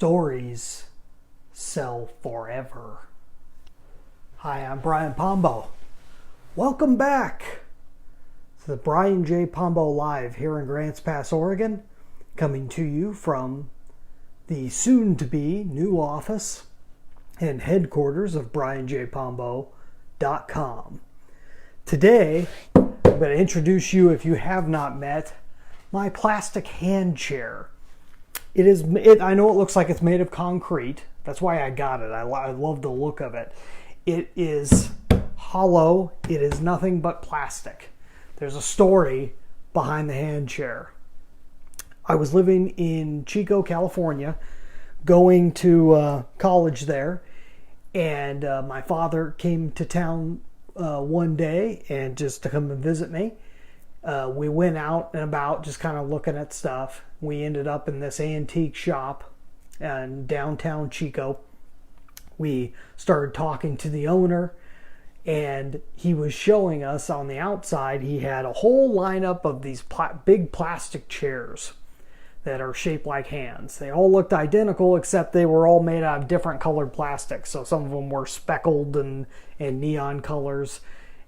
Stories sell forever. Hi, I'm Brian Pombo. Welcome back to the Brian J. Pombo Live here in Grants Pass, Oregon, coming to you from the soon-to-be new office and headquarters of brianjpombo.com. Today, I'm going to introduce you, if you have not met, my plastic hand chair. I know it looks like it's made of concrete. That's why I got it. I love the look of it. It is hollow. It is nothing but plastic. There's a story behind the hand chair. I was living in Chico, California, going to college there, and my father came to town one day and just to come and visit me. We went out and about just kind of looking at stuff. We ended up in this antique shop in downtown Chico. We started talking to the owner, and he was showing us on the outside, he had a whole lineup of these big plastic chairs that are shaped like hands. They all looked identical, except they were all made out of different colored plastic. So some of them were speckled and neon colors.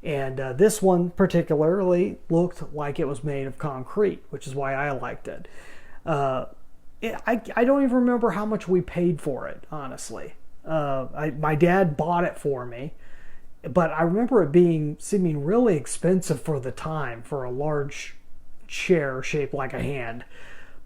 And this one particularly looked like it was made of concrete, which is why I liked it. I don't even remember how much we paid for it, honestly. My dad bought it for me, but I remember it seeming really expensive for the time for a large chair shaped like a hand.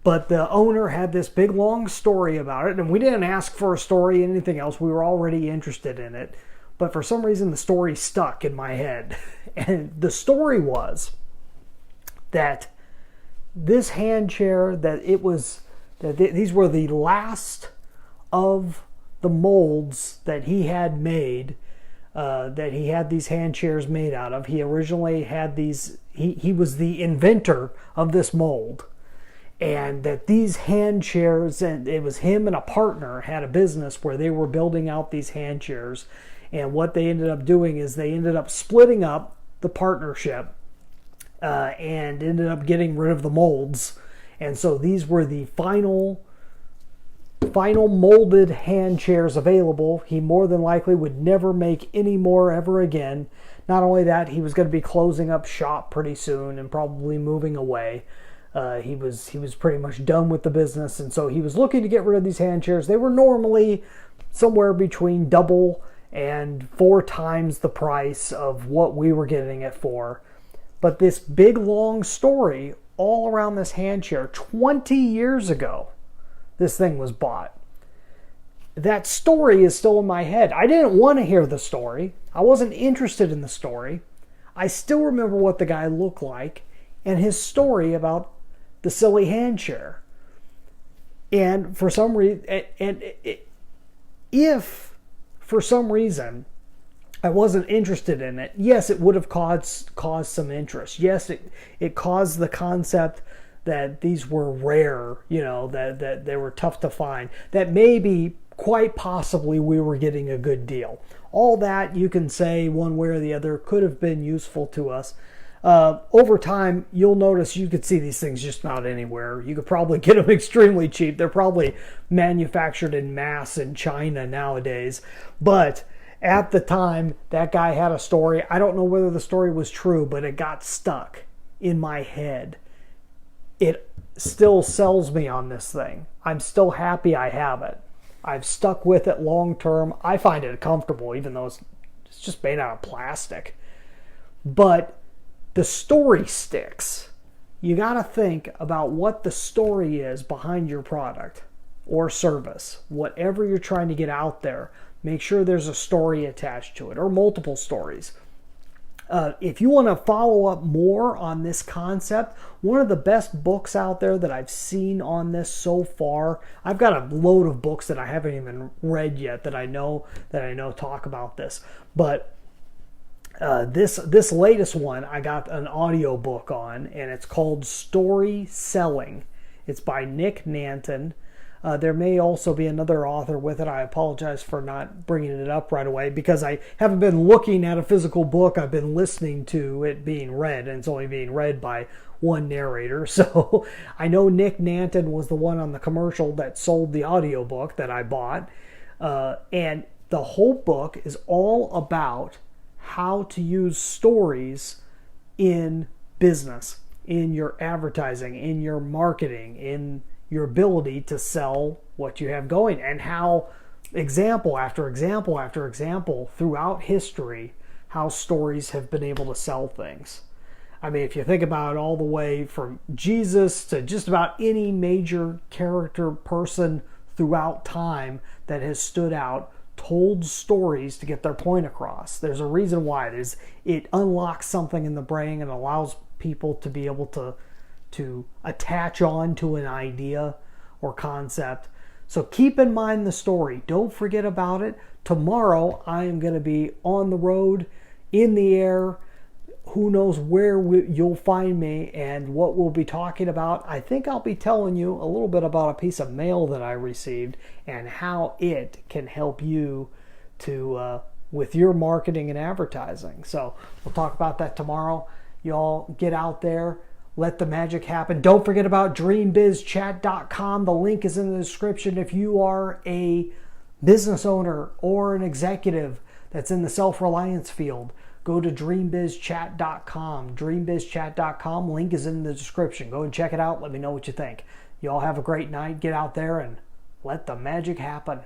But the owner had this big long story about it, and we didn't ask for a story, anything else. We were already interested in it. But for some reason, the story stuck in my head. And the story was that this hand chair, these were the last of the molds that he had made, that he had these hand chairs made out of. He originally had these, he was the inventor of this mold. And that these hand chairs, and it was him and a partner, had a business where they were building out these hand chairs. And what they ended up doing is they ended up splitting up the partnership and ended up getting rid of the molds. And so these were the final molded hand chairs available. He more than likely would never make any more ever again. Not only that, he was going to be closing up shop pretty soon and probably moving away. He was pretty much done with the business, and so he was looking to get rid of these hand chairs. They were normally somewhere between double and 4 times the price of what we were getting it for. But this big long story all around this hand chair, 20 years ago, this thing was bought. That story is still in my head. I didn't want to hear the story. I wasn't interested in the story. I still remember what the guy looked like and his story about the silly hand chair. And for some reason, if for some reason I wasn't interested in it, yes, it would have caused some interest. Yes, it caused the concept that these were rare, that they were tough to find, that maybe quite possibly we were getting a good deal. All that you can say one way or the other could have been useful to us. Over time, you'll notice you could see these things just not anywhere. You could probably get them extremely cheap. They're probably manufactured in mass in China nowadays. But at the time, that guy had a story. I don't know whether the story was true, but it got stuck in my head. It still sells me on this thing. I'm still happy I have it. I've stuck with it long term. I find it comfortable, even though it's just made out of plastic. But the story sticks. You got to think about what the story is behind your product or service. Whatever you're trying to get out there, make sure there's a story attached to it or multiple stories. If you want to follow up more on this concept, one of the best books out there that I've seen on this so far, I've got a load of books that I haven't even read yet that I know talk about this, but this latest one I got an audio book on, and it's called Story Selling. It's by Nick Nanton. There may also be another author with it. I apologize for not bringing it up right away because I haven't been looking at a physical book. I've been listening to it being read, and it's only being read by one narrator. So I know Nick Nanton was the one on the commercial that sold the audiobook that I bought. And the whole book is all about how to use stories in business, in your advertising, in your marketing, in your ability to sell what you have going, and how example after example after example throughout history, how stories have been able to sell things. I mean, if you think about it, all the way from Jesus to just about any major character person throughout time that has stood out, told stories to get their point across. There's a reason why. It unlocks something in the brain and allows people to be able to attach on to an idea or concept. So keep in mind the story. Don't forget about it. Tomorrow I am going to be on the road, in the air. Who knows where you'll find me and what we'll be talking about. I think I'll be telling you a little bit about a piece of mail that I received and how it can help you with your marketing and advertising. So we'll talk about that tomorrow. Y'all get out there. Let the magic happen. Don't forget about dreambizchat.com. The link is in the description. If you are a business owner or an executive that's in the self-reliance field, go to dreambizchat.com. Dreambizchat.com. Link is in the description. Go and check it out. Let me know what you think. Y'all have a great night. Get out there and let the magic happen.